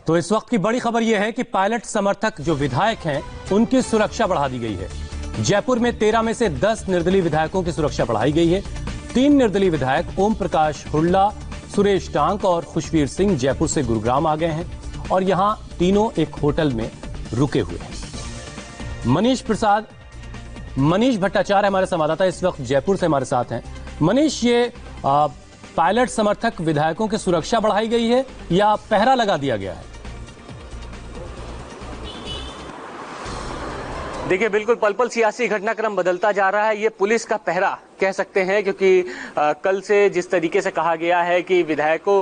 तो इस वक्त की बड़ी खबर यह है कि पायलट समर्थक जो विधायक हैं उनकी सुरक्षा बढ़ा दी गई है। जयपुर में 13 में से 10 निर्दलीय विधायकों की सुरक्षा बढ़ाई गई है। 3 निर्दलीय विधायक ओम प्रकाश हुड्डा, सुरेश टांक और खुशवीर सिंह जयपुर से गुरुग्राम आ गए हैं और यहां तीनों एक होटल में रुके हुए हैं। मनीष भट्टाचार्य हमारे संवाददाता इस वक्त जयपुर से हमारे साथ हैं। मनीष, ये पायलट समर्थक विधायकों की सुरक्षा बढ़ाई गई है या पहरा लगा दिया गया है? देखिए, बिल्कुल पल पल सियासी घटनाक्रम बदलता जा रहा है। ये पुलिस का पहरा कह सकते हैं, क्योंकि कल से जिस तरीके से कहा गया है कि विधायकों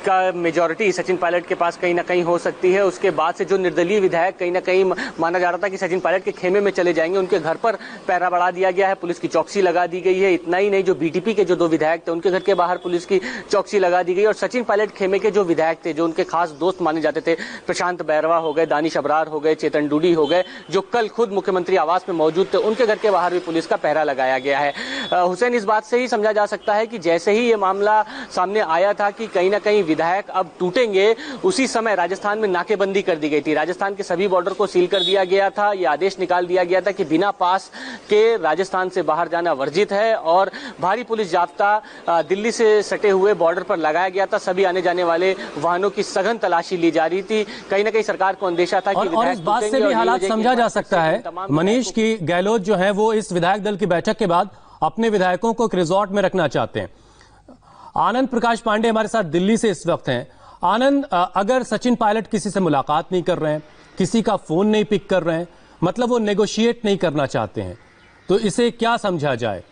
का मेजॉरिटी सचिन पायलट के पास कहीं ना कहीं हो सकती है, उसके बाद से जो निर्दलीय विधायक कहीं ना कहीं माना जा रहा था कि सचिन पायलट के खेमे में चले जाएंगे, उनके घर पर पहरा बढ़ा दिया गया है, पुलिस की चौकसी लगा दी गई है। इतना ही नहीं, जो बीटीपी के जो 2 विधायक थे उनके घर के बाहर पुलिस की चौकसी लगा दी गई और सचिन पायलट खेमे के जो विधायक थे, जो उनके खास दोस्त माने जाते थे, प्रशांत बैरवा हो गए, दानिश अबरार हो गए, चेतन डूडी हो गए, जो कल खुद मुख्यमंत्री आवास में मौजूद थे, उनके घर के बाहर भी पुलिस का पहरा लगाया गया है। हुसैन, इस बात से ही समझा जा सकता है कि जैसे ही ये मामला सामने आया था कि कहीं ना कहीं विधायक अब टूटेंगे, उसी समय राजस्थान में नाकेबंदी कर दी गई थी। राजस्थान के सभी बॉर्डर को सील कर दिया गया था। ये आदेश निकाल दिया गया था कि बिना पास के राजस्थान से बाहर जाना वर्जित है और भारी पुलिस जाब्ता दिल्ली से सटे हुए बॉर्डर पर लगाया गया था। सभी आने जाने वाले वाहनों की सघन तलाशी ली जा रही थी। कहीं ना कहीं सरकार को अंदेशा था कि और इस बात से भी हालात समझा जा सकता है मनीष की गहलोत जो है वो इस विधायक दल की बैठक के बाद अपने विधायकों को एक रिजॉर्ट में रखना चाहते हैं। आनंद प्रकाश पांडे हमारे साथ दिल्ली से इस वक्त हैं। आनंद, अगर सचिन पायलट किसी से मुलाकात नहीं कर रहे हैं, किसी का फोन नहीं पिक कर रहे हैं, मतलब वो नेगोशिएट नहीं करना चाहते हैं, तो इसे क्या समझा जाए?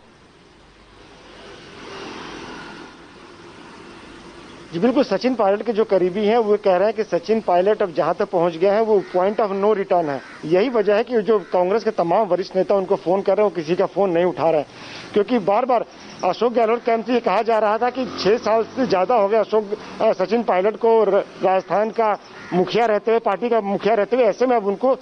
जी बिल्कुल, सचिन पायलट के जो करीबी हैं वो कह रहे हैं कि सचिन पायलट अब जहां तक पहुंच गए हैं वो पॉइंट ऑफ नो रिटर्न है। यही वजह है कि जो कांग्रेस के तमाम वरिष्ठ नेता उनको फोन कर रहे हैं, वो किसी का फोन नहीं उठा रहे हैं, क्योंकि बार बार अशोक गहलोत कैंप से ये कहा जा रहा था कि 6 साल से ज्यादा हो गया सचिन पायलट को राजस्थान का मुखिया रहते हुए, पार्टी का मुखिया रहते हुए। ऐसे में अब उनको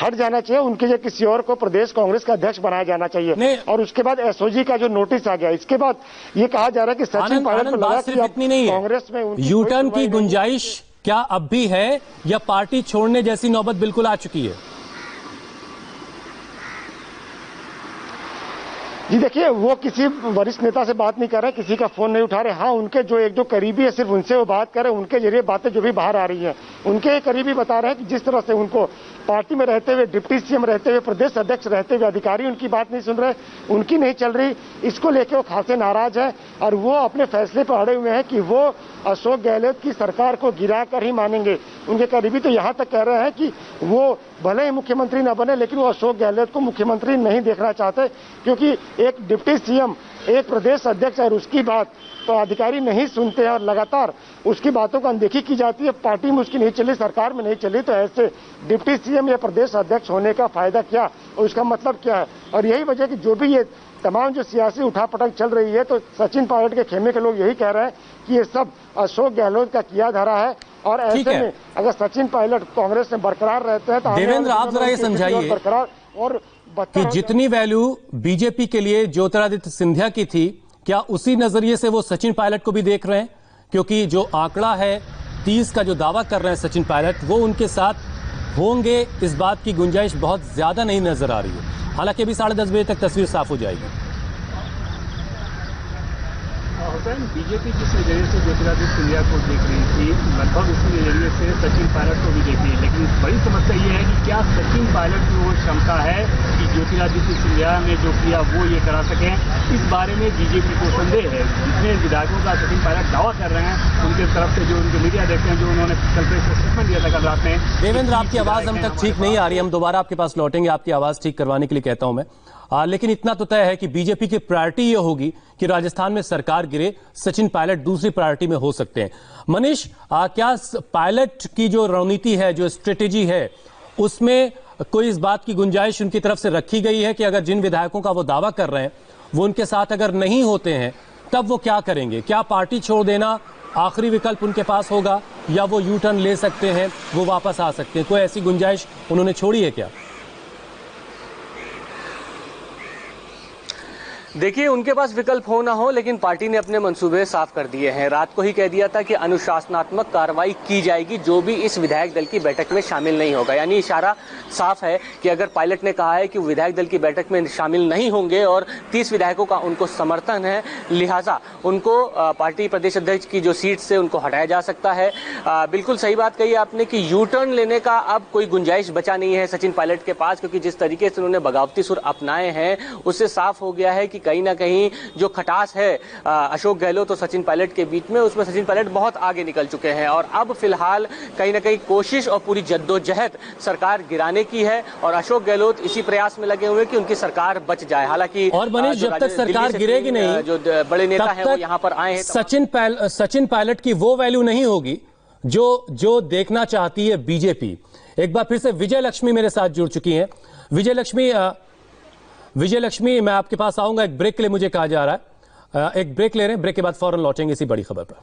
हट जाना चाहिए, उनके जगह किसी और को प्रदेश कांग्रेस का अध्यक्ष बनाया जाना चाहिए। और उसके बाद एसओजी का जो नोटिस आ गया, इसके बाद ये कहा जा रहा है कि सचिन पायलट को लगा कि इतनी नहीं है, कांग्रेस में यू टर्न की गुंजाइश क्या अब भी है या पार्टी छोड़ने जैसी नौबत बिल्कुल आ चुकी है? जी देखिए, वो किसी वरिष्ठ नेता से बात नहीं कर रहे, किसी का फोन नहीं उठा रहे। हाँ, उनके जो 1-2 करीबी है सिर्फ उनसे वो बात कर रहे हैं। उनके जरिए बातें जो भी बाहर आ रही हैं, उनके करीबी बता रहे हैं कि जिस तरह से उनको पार्टी में रहते हुए, डिप्टी सीएम रहते हुए, प्रदेश अध्यक्ष रहते हुए अधिकारी उनकी बात नहीं सुन रहे, उनकी नहीं चल रही, इसको लेकर वो खासे नाराज है और वो अपने फैसले पर अड़े हुए हैं कि वो अशोक गहलोत की सरकार को गिरा कर ही मानेंगे। उनके करीबी तो यहाँ तक कह रहे हैं कि वो भले ही मुख्यमंत्री न बने, लेकिन वो अशोक गहलोत को मुख्यमंत्री नहीं देखना चाहते, क्योंकि एक डिप्टी सीएम, एक प्रदेश अध्यक्ष और उसकी बात तो अधिकारी नहीं सुनते हैं और लगातार उसकी बातों को अनदेखी की जाती है। पार्टी में उसकी नहीं चली, सरकार में नहीं चली, तो ऐसे डिप्टी सीएम या प्रदेश अध्यक्ष होने का फायदा क्या और उसका मतलब क्या है? और यही वजह कि जो भी ये तमाम जो सियासी उठापटक चल रही है, तो सचिन पायलट के खेमे के लोग यही कह रहे हैं कि ये सब अशोक गहलोत का किया धरा है। और ऐसे में अगर सचिन पायलट कांग्रेस में बरकरार रहते हैं तो देवेंद्र, आप जरा ये समझाइए बरकरार और कि जितनी वैल्यू बीजेपी के लिए ज्योतिरादित्य सिंधिया की थी, क्या उसी नजरिए से वो सचिन पायलट को भी देख रहे हैं? क्योंकि जो आंकड़ा है 30 का जो दावा कर रहे हैं सचिन पायलट, वो उनके साथ होंगे, इस बात की गुंजाइश बहुत ज्यादा नहीं नजर आ रही है। हालांकि अभी 10:30 बजे तक तस्वीर साफ हो जाएगी। बीजेपी जिस नजरिए से ज्योतिरादित्य सिंधिया को देख रही थी, लगभग उसी नजरिए से सचिन पायलट को भी देख रही है। लेकिन बड़ी समस्या ये है कि क्या सचिन पायलट की वो क्षमता है कि ज्योतिरादित्य सिंधिया ने जो किया वो ये करा सकें? इस बारे में बीजेपी को संदेह है। जितने विधायकों का सचिन पायलट दावा कर रहे हैं, उनके तरफ से जो उनके मीडिया देखते हैं, जो उन्होंने कल प्रेस स्टेटमेंट दिया था कल रात में। देवेंद्र, आपकी आवाज हम तक ठीक नहीं आ रही, हम दोबारा आपके पास लौटेंगे, आपकी आवाज ठीक करवाने के लिए कहता हूं मैं। लेकिन इतना तो तय है कि बीजेपी की प्रायोरिटी यह होगी कि राजस्थान में सरकार गिरे, सचिन पायलट दूसरी प्रायोरिटी में हो सकते हैं। मनीष, क्या पायलट की जो रणनीति है, जो स्ट्रेटेजी है, उसमें कोई इस बात की गुंजाइश उनकी तरफ से रखी गई है कि अगर जिन विधायकों का वो दावा कर रहे हैं वो उनके साथ अगर नहीं होते हैं तब वो क्या करेंगे? क्या पार्टी छोड़ देना आखिरी विकल्प उनके पास होगा या वो यू टर्न ले सकते हैं, वो वापस आ सकते हैं? कोई ऐसी गुंजाइश उन्होंने छोड़ी है क्या? देखिए, उनके पास विकल्प हो ना हो, लेकिन पार्टी ने अपने मंसूबे साफ कर दिए हैं। रात को ही कह दिया था कि अनुशासनात्मक कार्रवाई की जाएगी जो भी इस विधायक दल की बैठक में शामिल नहीं होगा। यानी इशारा साफ है कि अगर पायलट ने कहा है कि विधायक दल की बैठक में शामिल नहीं होंगे और 30 विधायकों का उनको समर्थन है, लिहाजा उनको पार्टी प्रदेश अध्यक्ष की जो सीट से उनको हटाया जा सकता है। बिल्कुल सही बात कही आपने कि यू टर्न लेने का अब कोई गुंजाइश बचा नहीं है सचिन पायलट के पास, क्योंकि जिस तरीके से उन्होंने बगावती सुर अपनाए हैं उससे साफ हो गया है कि कहीं ना कहीं जो खटास है अशोक गहलोत और सचिन पायलट के बीच में, उसमें सचिन पायलट बहुत आगे निकल चुके हैं और अब फिलहाल कहीं ना कहीं कोशिश और पूरी जद्दोजहद सरकार गिराने की है और अशोक गहलोत इसी प्रयास में लगे हुए कि उनकी सरकार बच जाए। हालांकि और मनीष, जब तक सरकार गिरेगी नहीं, जो बड़े नेता हैं वो यहाँ पर आए हैं, सचिन पायलट की वो वैल्यू नहीं होगी जो देखना चाहती है बीजेपी। एक बार फिर से विजय लक्ष्मी मेरे साथ जुड़ चुकी हैं। विजय लक्ष्मी, मैं आपके पास आऊंगा। एक ब्रेक के लिए मुझे कहा जा रहा है, एक ब्रेक ले रहे हैं, ब्रेक के बाद फौरन लौटेंगे इसी बड़ी खबर पर।